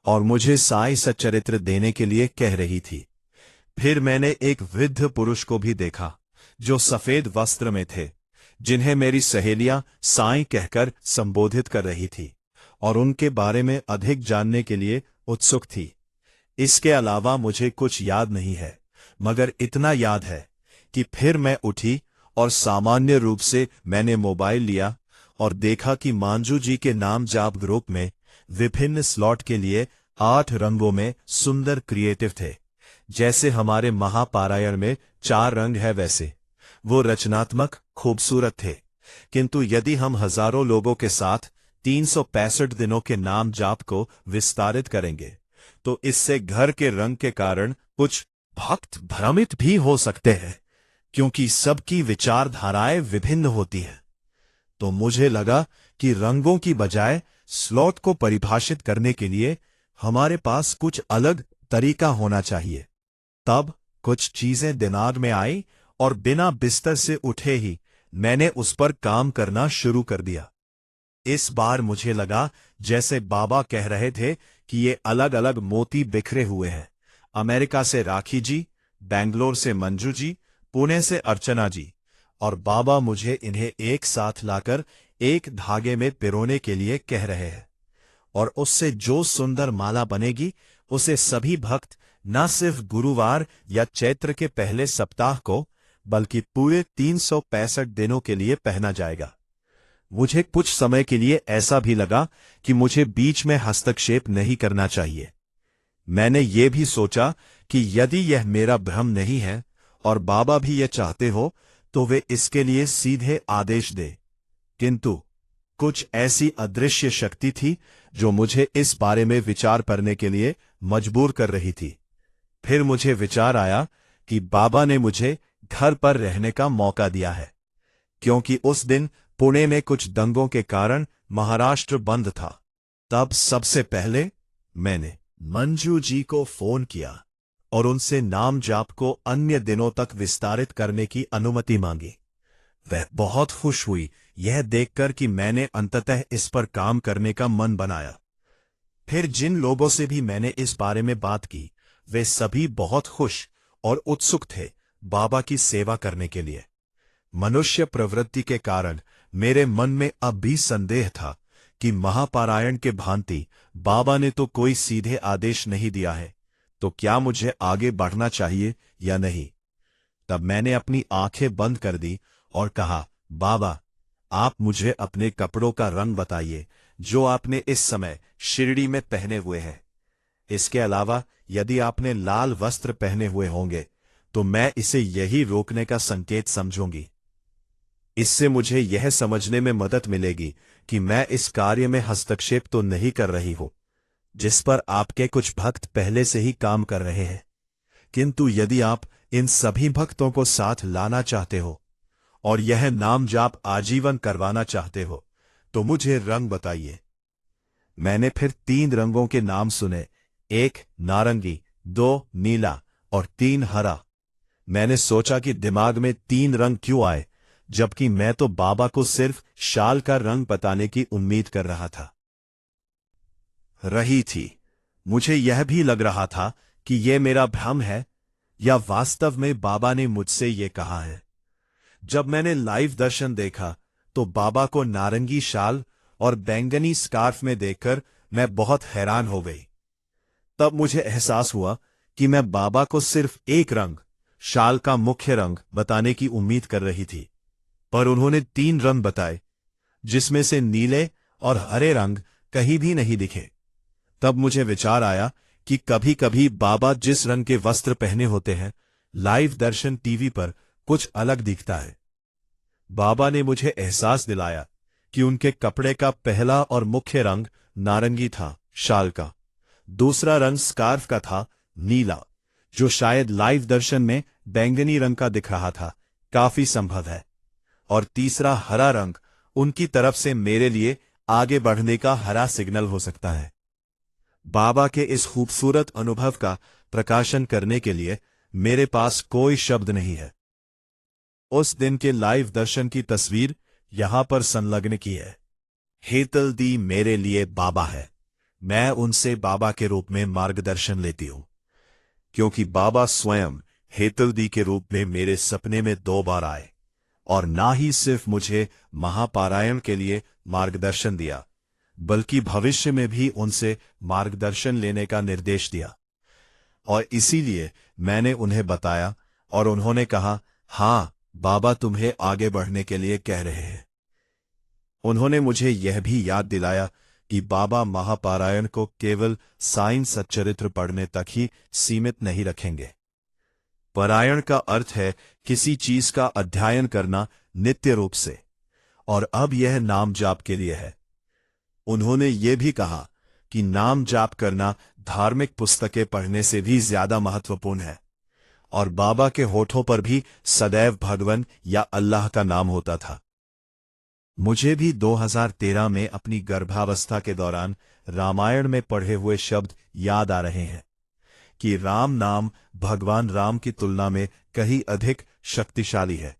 और मुझे साई सच्चरित्र देने के लिए कह रही थी। फिर मैंने एक वृद्ध पुरुष को भी देखा जो सफेद वस्त्र में थे, जिन्हें मेरी सहेलियां साई कहकर संबोधित कर रही थी और उनके बारे में अधिक जानने के लिए उत्सुक थी। इसके अलावा मुझे कुछ याद नहीं है, मगर इतना याद है कि फिर मैं उठी और सामान्य रूप से मैंने मोबाइल लिया और देखा कि मांजू जी के नाम जाप ग्रुप में विभिन्न स्लॉट के लिए 8 रंगों में सुंदर क्रिएटिव थे। जैसे हमारे महापारायण में 4 रंग है वैसे वो रचनात्मक खूबसूरत थे, किंतु यदि हम हजारों लोगों के साथ 365 दिनों के नाम जाप को विस्तारित करेंगे तो इससे घर के रंग के कारण कुछ भक्त भ्रमित भी हो सकते हैं क्योंकि सबकी विचारधाराएं विभिन्न होती हैं। तो मुझे लगा कि रंगों की बजाय स्लॉट को परिभाषित करने के लिए हमारे पास कुछ अलग तरीका होना चाहिए। तब कुछ चीजें दिमाग में आई और बिना बिस्तर से उठे ही मैंने उस पर काम करना शुरू कर दिया। इस बार मुझे लगा जैसे बाबा कह रहे थे कि ये अलग अलग मोती बिखरे हुए हैं। अमेरिका से राखी जी, बेंगलोर से मंजू जी, पुणे से अर्चना जी, और बाबा मुझे इन्हें एक साथ लाकर एक धागे में पिरोने के लिए कह रहे हैं और उससे जो सुंदर माला बनेगी उसे सभी भक्त न सिर्फ गुरुवार या चैत्र के पहले सप्ताह को बल्कि पूरे 365 दिनों के लिए पहना जाएगा। मुझे कुछ समय के लिए ऐसा भी लगा कि मुझे बीच में हस्तक्षेप नहीं करना चाहिए। मैंने ये भी सोचा कि यदि यह मेरा भ्रम नहीं है और बाबा भी यह चाहते हो तो वे इसके लिए सीधे आदेश दे, किंतु कुछ ऐसी अदृश्य शक्ति थी जो मुझे इस बारे में विचार करने के लिए मजबूर कर रही थी। फिर मुझे विचार आया कि बाबा ने मुझे घर पर रहने का मौका दिया है क्योंकि उस दिन पुणे में कुछ दंगों के कारण महाराष्ट्र बंद था। तब सबसे पहले मैंने मंजू जी को फोन किया और उनसे नाम जाप को अन्य दिनों तक विस्तारित करने की अनुमति मांगी। वह बहुत खुश हुई यह देखकर कि मैंने अंततः इस पर काम करने का मन बनाया। फिर जिन लोगों से भी मैंने इस बारे में बात की वे सभी बहुत खुश और उत्सुक थे बाबा की सेवा करने के लिए। मनुष्य प्रवृत्ति के कारण मेरे मन में अब भी संदेह था कि महापारायण के भांति बाबा ने तो कोई सीधे आदेश नहीं दिया है, तो क्या मुझे आगे बढ़ना चाहिए या नहीं। तब मैंने अपनी आंखें बंद कर दी और कहा, बाबा आप मुझे अपने कपड़ों का रंग बताइए जो आपने इस समय शिरडी में पहने हुए हैं। इसके अलावा यदि आपने लाल वस्त्र पहने हुए होंगे तो मैं इसे यही रोकने का संकेत समझूंगी। इससे मुझे यह समझने में मदद मिलेगी कि मैं इस कार्य में हस्तक्षेप तो नहीं कर रही हूं जिस पर आपके कुछ भक्त पहले से ही काम कर रहे हैं, किंतु यदि आप इन सभी भक्तों को साथ लाना चाहते हो और यह नाम जाप आजीवन करवाना चाहते हो तो मुझे रंग बताइए। मैंने फिर 3 रंगों के नाम सुने, 1 नारंगी, 2 नीला और 3 हरा। मैंने सोचा कि दिमाग में 3 रंग क्यों आए जबकि मैं तो बाबा को सिर्फ शाल का रंग बताने की उम्मीद कर रहा था। रही थी मुझे यह भी लग रहा था कि यह मेरा भ्रम है या वास्तव में बाबा ने मुझसे यह कहा है। जब मैंने लाइव दर्शन देखा तो बाबा को नारंगी शाल और बैंगनी स्कार्फ में देखकर मैं बहुत हैरान हो गई। तब मुझे एहसास हुआ कि मैं बाबा को सिर्फ एक रंग, शाल का मुख्य रंग बताने की उम्मीद कर रही थी, पर उन्होंने 3 रंग बताए जिसमें से नीले और हरे रंग कहीं भी नहीं दिखे। तब मुझे विचार आया कि कभी कभी बाबा जिस रंग के वस्त्र पहने होते हैं, लाइव दर्शन टीवी पर कुछ अलग दिखता है। बाबा ने मुझे एहसास दिलाया कि उनके कपड़े का पहला और मुख्य रंग नारंगी था, शाल का। दूसरा रंग स्कार्फ का था, नीला, जो शायद लाइव दर्शन में बैंगनी रंग का दिख रहा था, काफी संभव है। और तीसरा हरा रंग उनकी तरफ से मेरे लिए आगे बढ़ने का हरा सिग्नल हो सकता है। बाबा के इस खूबसूरत अनुभव का प्रकाशन करने के लिए मेरे पास कोई शब्द नहीं है। उस दिन के लाइव दर्शन की तस्वीर यहां पर संलग्न की है। हेतल दी मेरे लिए बाबा है। मैं उनसे बाबा के रूप में मार्गदर्शन लेती हूं, क्योंकि बाबा स्वयं हेतल दी के रूप में मेरे सपने में 2 बार आए और ना ही सिर्फ मुझे महापारायण के लिए मार्गदर्शन दिया, बल्कि भविष्य में भी उनसे मार्गदर्शन लेने का निर्देश दिया। और इसीलिए मैंने उन्हें बताया और उन्होंने कहा, हां, बाबा तुम्हें आगे बढ़ने के लिए कह रहे हैं। उन्होंने मुझे यह भी याद दिलाया कि बाबा महापारायण को केवल साईं सच्चरित्र पढ़ने तक ही सीमित नहीं रखेंगे। पारायण का अर्थ है किसी चीज का अध्ययन करना नित्य रूप से, और अब यह नाम जाप के लिए है। उन्होंने ये भी कहा कि नाम जाप करना धार्मिक पुस्तकें पढ़ने से भी ज्यादा महत्वपूर्ण है, और बाबा के होठों पर भी सदैव भगवान या अल्लाह का नाम होता था। मुझे भी 2013 में अपनी गर्भावस्था के दौरान रामायण में पढ़े हुए शब्द याद आ रहे हैं कि राम नाम भगवान राम की तुलना में कहीं अधिक शक्तिशाली है।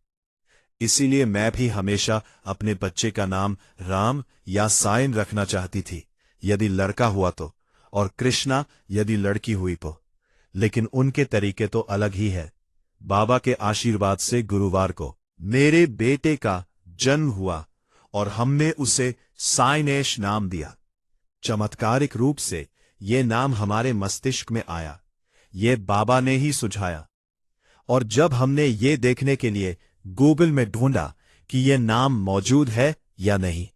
इसीलिए मैं भी हमेशा अपने बच्चे का नाम राम या साईं रखना चाहती थी, यदि लड़का हुआ तो, और कृष्णा यदि लड़की हुई तो। लेकिन उनके तरीके तो अलग ही है। बाबा के आशीर्वाद से गुरुवार को मेरे बेटे का जन्म हुआ और हमने उसे साइनेश नाम दिया। चमत्कारिक रूप से ये नाम हमारे मस्तिष्क में आया, ये बाबा ने ही सुझाया। और जब हमने ये देखने के लिए गूगल में ढूंढा कि ये नाम मौजूद है या नहीं,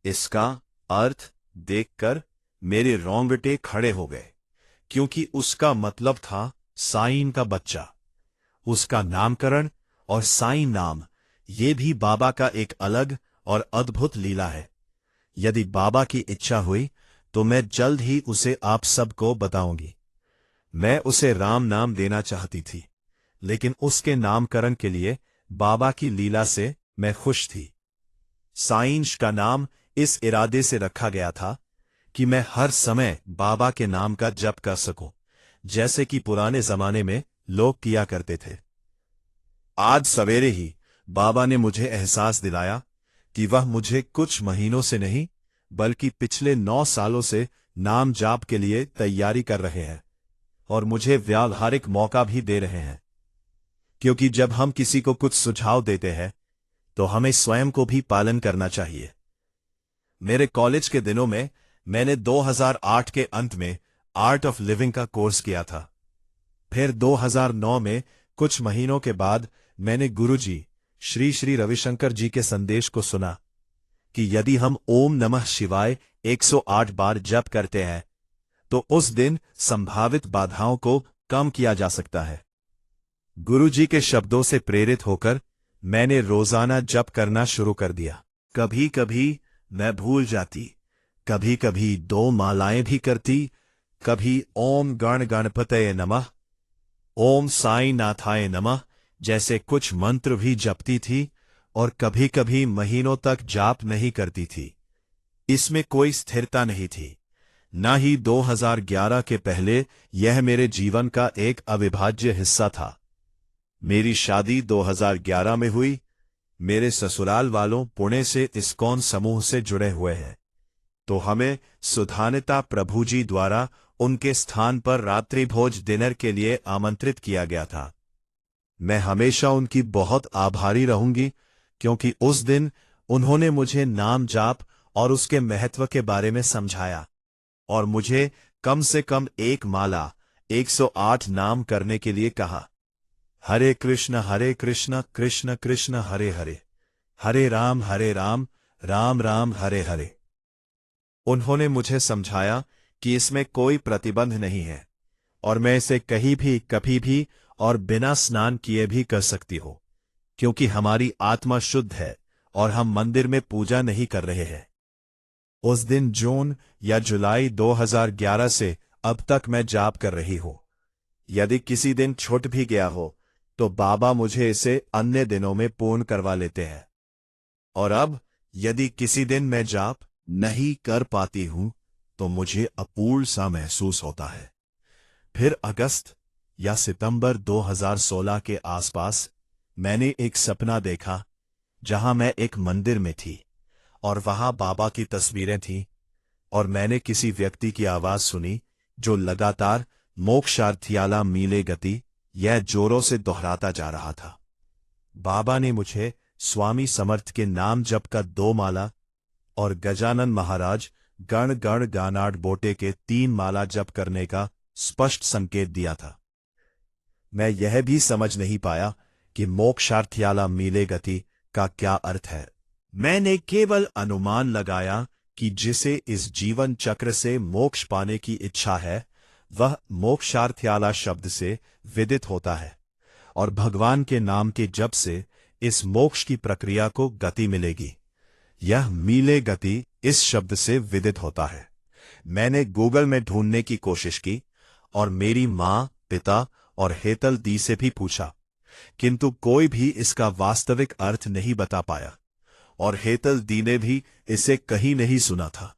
इसका अर्थ देखकर मेरे रोंगटे खड़े हो गए, क्योंकि उसका मतलब था साईं का बच्चा। उसका नामकरण और साईं नाम, ये भी बाबा का एक अलग और अद्भुत लीला है। यदि बाबा की इच्छा हुई तो मैं जल्द ही उसे आप सबको बताऊंगी। मैं उसे राम नाम देना चाहती थी, लेकिन उसके नामकरण के लिए बाबा की लीला से मैं खुश थी। साईं का नाम इस इरादे से रखा गया था कि मैं हर समय बाबा के नाम का जप कर सकूं, जैसे कि पुराने जमाने में लोग किया करते थे। आज सवेरे ही बाबा ने मुझे एहसास दिलाया कि वह मुझे कुछ महीनों से नहीं, बल्कि पिछले 9 सालों से नाम जाप के लिए तैयारी कर रहे हैं, और मुझे व्यावहारिक मौका भी दे रहे हैं। क्योंकि जब हम किसी को कुछ सुझाव देते हैं तो हमें स्वयं को भी पालन करना चाहिए। मेरे कॉलेज के दिनों में मैंने 2008 के अंत में आर्ट ऑफ लिविंग का कोर्स किया था। फिर 2009 में कुछ महीनों के बाद मैंने गुरुजी श्री श्री रविशंकर जी के संदेश को सुना कि यदि हम ओम नमः शिवाय 108 बार जप करते हैं तो उस दिन संभावित बाधाओं को कम किया जा सकता है। गुरुजी के शब्दों से प्रेरित होकर मैंने रोजाना जप करना शुरू कर दिया। कभी कभी मैं भूल जाती, कभी कभी 2 मालाएं भी करती, कभी ओम गण गणपतये नमः, ओम साईं नाथाय नमः जैसे कुछ मंत्र भी जपती थी, और कभी कभी महीनों तक जाप नहीं करती थी। इसमें कोई स्थिरता नहीं थी। न ही 2011 के पहले यह मेरे जीवन का एक अविभाज्य हिस्सा था। मेरी शादी 2011 में हुई। मेरे ससुराल वालों पुणे से इस्कॉन समूह से जुड़े हुए हैं, तो हमें सुधानिता प्रभु जी द्वारा उनके स्थान पर रात्रि भोज डिनर के लिए आमंत्रित किया गया था। मैं हमेशा उनकी बहुत आभारी रहूंगी, क्योंकि उस दिन उन्होंने मुझे नाम जाप और उसके महत्व के बारे में समझाया, और मुझे कम से कम एक माला 108 नाम करने के लिए कहा। हरे कृष्ण कृष्ण कृष्ण हरे हरे, हरे राम राम राम हरे हरे। उन्होंने मुझे समझाया कि इसमें कोई प्रतिबंध नहीं है और मैं इसे कहीं भी कभी भी और बिना स्नान किए भी कर सकती हूँ, क्योंकि हमारी आत्मा शुद्ध है और हम मंदिर में पूजा नहीं कर रहे हैं। उस दिन जून या जुलाई 2011 से अब तक मैं जाप कर रही हूँ। यदि किसी दिन छूट भी गया हो तो बाबा मुझे इसे अन्य दिनों में पूर्ण करवा लेते हैं। और अब यदि किसी दिन मैं जाप नहीं कर पाती हूं तो मुझे अपूर्ण सा महसूस होता है। फिर अगस्त या सितंबर 2016 के आसपास मैंने एक सपना देखा जहां मैं एक मंदिर में थी और वहां बाबा की तस्वीरें थीं और मैंने किसी व्यक्ति की आवाज सुनी जो लगातार मोक्षार्थ्याला मीले गति यह जोरों से दोहराता जा रहा था। बाबा ने मुझे स्वामी समर्थ के नाम जप का 2 माला और गजानन महाराज गण गण गानाड बोटे के 3 माला जप करने का स्पष्ट संकेत दिया था। मैं यह भी समझ नहीं पाया कि मोक्षार्थ्याला मीले गति का क्या अर्थ है। मैंने केवल अनुमान लगाया कि जिसे इस जीवन चक्र से मोक्ष पाने की इच्छा है वह मोक्षार्थ्याला शब्द से विदित होता है और भगवान के नाम के जप से इस मोक्ष की प्रक्रिया को गति मिलेगी। यह मीले गति इस शब्द से विदित होता है। मैंने गूगल में ढूंढने की कोशिश की और मेरी मां, पिता और हेतल दी से भी पूछा, किंतु कोई भी इसका वास्तविक अर्थ नहीं बता पाया और हेतल दी ने भी इसे कहीं नहीं सुना था।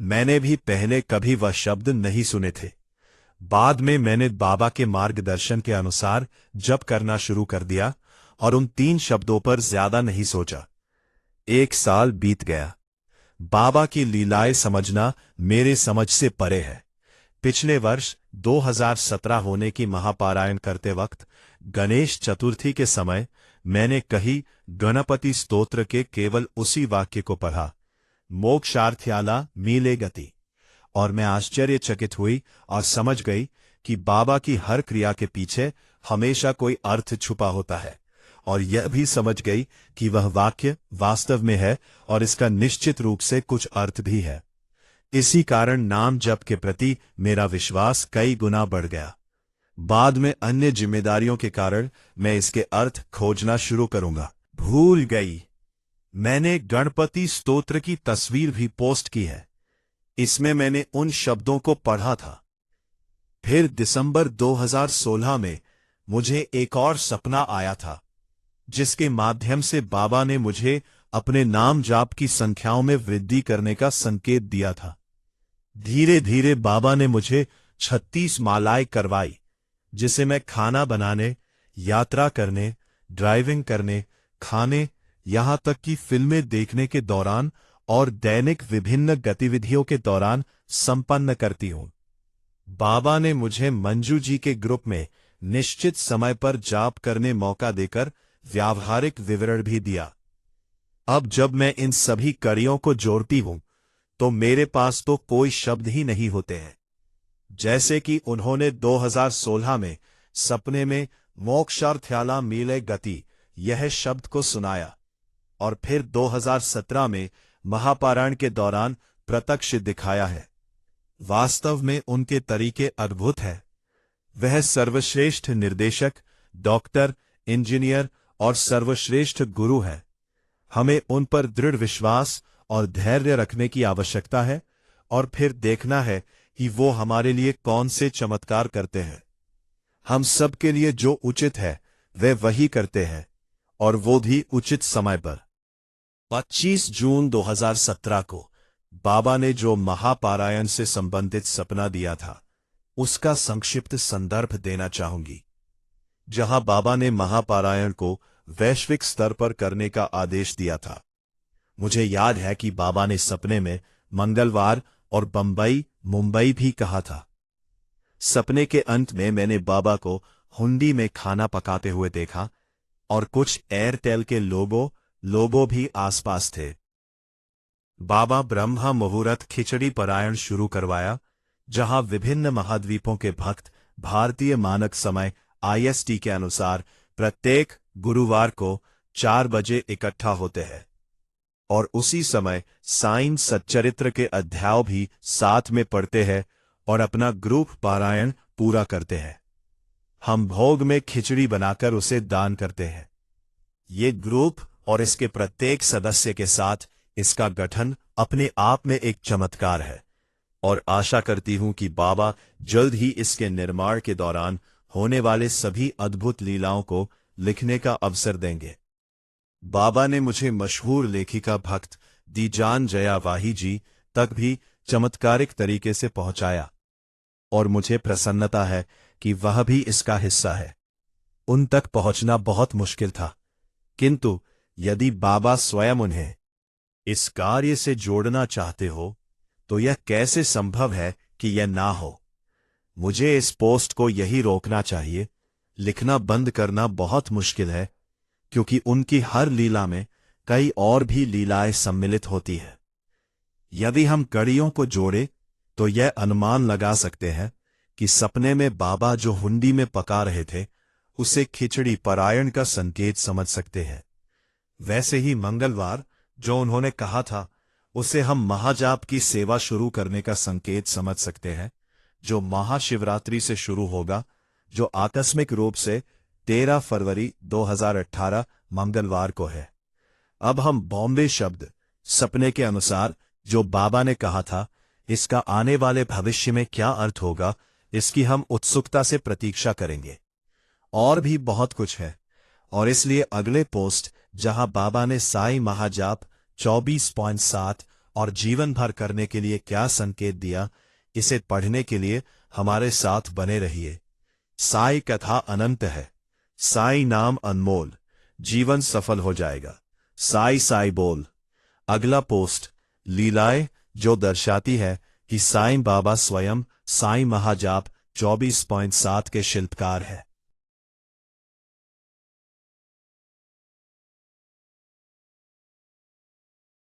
मैंने भी पहले कभी वह शब्द नहीं सुने थे। बाद में मैंने बाबा के मार्गदर्शन के अनुसार जप करना शुरू कर दिया और उन 3 शब्दों पर ज्यादा नहीं सोचा। 1 साल बीत गया। बाबा की लीलाएं समझना मेरे समझ से परे है। पिछले वर्ष 2017 होने की महापारायण करते वक्त गणेश चतुर्थी के समय मैंने कही गणपति स्तोत्र के केवल उसी वाक्य को पढ़ा, मोक्षार्थ्याला मीले गति, और मैं आश्चर्यचकित हुई और समझ गई कि बाबा की हर क्रिया के पीछे हमेशा कोई अर्थ छुपा होता है और यह भी समझ गई कि वह वाक्य वास्तव में है और इसका निश्चित रूप से कुछ अर्थ भी है। इसी कारण नाम जप के प्रति मेरा विश्वास कई गुना बढ़ गया। बाद में अन्य जिम्मेदारियों के कारण मैं इसके अर्थ खोजना शुरू करूंगा। भूल गई, मैंने गणपति स्तोत्र की तस्वीर भी पोस्ट की है। इसमें मैंने उन शब्दों को पढ़ा था। फिर दिसंबर 2016 में मुझे एक और सपना आया था जिसके माध्यम से बाबा ने मुझे अपने नाम जाप की संख्याओं में वृद्धि करने का संकेत दिया था। धीरे धीरे बाबा ने मुझे 36 मालाएं करवाई, जिसे मैं खाना बनाने, यात्रा करने, ड्राइविंग करने, खाने, यहां तक कि फिल्में देखने के दौरान और दैनिक विभिन्न गतिविधियों के दौरान संपन्न करती हूं। बाबा ने मुझे मंजू जी के ग्रुप में निश्चित समय पर जाप करने मौका देकर व्यावहारिक विवरण भी दिया। अब जब मैं इन सभी कड़ियों को जोड़ती हूं तो मेरे पास तो कोई शब्द ही नहीं होते हैं। जैसे कि उन्होंने 2016 में सपने में मोक्षार्थ्याला मीले गति यह शब्द को सुनाया और फिर 2017 में महापारायण के दौरान प्रत्यक्ष दिखाया है। वास्तव में उनके तरीके अद्भुत है। वह सर्वश्रेष्ठ निर्देशक, डॉक्टर, इंजीनियर और सर्वश्रेष्ठ गुरु है। हमें उन पर दृढ़ विश्वास और धैर्य रखने की आवश्यकता है और फिर देखना है कि वो हमारे लिए कौन से चमत्कार करते हैं। हम सब के लिए जो उचित है वे वही करते हैं और वो भी उचित समय पर। 25 जून 2017 को बाबा ने जो महापारायण से संबंधित सपना दिया था उसका संक्षिप्त संदर्भ देना चाहूंगी। जहां बाबा ने महापारायण को वैश्विक स्तर पर करने का आदेश दिया था। मुझे याद है कि बाबा ने सपने में मंगलवार और बंबई, मुंबई भी कहा था। सपने के अंत में मैंने बाबा को हुंडी में खाना पकाते हुए देखा और कुछ एयरटेल के लोगों भी आसपास थे। बाबा ब्रह्मा मुहूर्त खिचड़ी परायण शुरू करवाया, जहां विभिन्न महाद्वीपों के भक्त भारतीय मानक समय IST के अनुसार प्रत्येक गुरुवार को 4 बजे इकट्ठा होते हैं और उसी समय साईं सच्चरित्र के अध्याय भी साथ में पढ़ते हैं और अपना ग्रुप पारायण पूरा करते हैं। हम भोग में खिचड़ी बनाकर उसे दान करते हैं। ये ग्रुप और इसके प्रत्येक सदस्य के साथ इसका गठन अपने आप में एक चमत्कार है और आशा करती हूं कि बाबा जल्द ही इसके निर्माण के दौरान होने वाले सभी अद्भुत लीलाओं को लिखने का अवसर देंगे। बाबा ने मुझे मशहूर लेखिका भक्त दीजान जया वाही जी तक भी चमत्कारिक तरीके से पहुंचाया और मुझे प्रसन्नता है कि वह भी इसका हिस्सा है। उन तक पहुंचना बहुत मुश्किल था, किंतु यदि बाबा स्वयं उन्हें इस कार्य से जोड़ना चाहते हो तो यह कैसे संभव है कि यह ना हो। मुझे इस पोस्ट को यही रोकना चाहिए। लिखना बंद करना बहुत मुश्किल है, क्योंकि उनकी हर लीला में कई और भी लीलाएं सम्मिलित होती है। यदि हम कड़ियों को जोड़े तो यह अनुमान लगा सकते हैं कि सपने में बाबा जो हुंडी में पका रहे थे उसे खिचड़ी पारायण का संकेत समझ सकते हैं। वैसे ही मंगलवार जो उन्होंने कहा था उसे हम महाजाप की सेवा शुरू करने का संकेत समझ सकते हैं, जो महाशिवरात्रि से शुरू होगा, जो आकस्मिक रूप से 13 फरवरी 2018 मंगलवार को है। अब हम बॉम्बे शब्द सपने के अनुसार जो बाबा ने कहा था, इसका आने वाले भविष्य में क्या अर्थ होगा, इसकी हम उत्सुकता से प्रतीक्षा करेंगे। और भी बहुत कुछ है, और इसलिए अगले पोस्ट जहां बाबा ने साई महाजाप 24.7 और जीवन भर करने के लिए क्या संकेत दिया, इसे पढ़ने के लिए हमारे साथ बने रहिए। साई कथा अनंत है, साई नाम अनमोल, जीवन सफल हो जाएगा। साई साई बोल। अगला पोस्ट लीलाएं जो दर्शाती है कि साईं बाबा स्वयं साई महाजाप 24.7 के शिल्पकार है।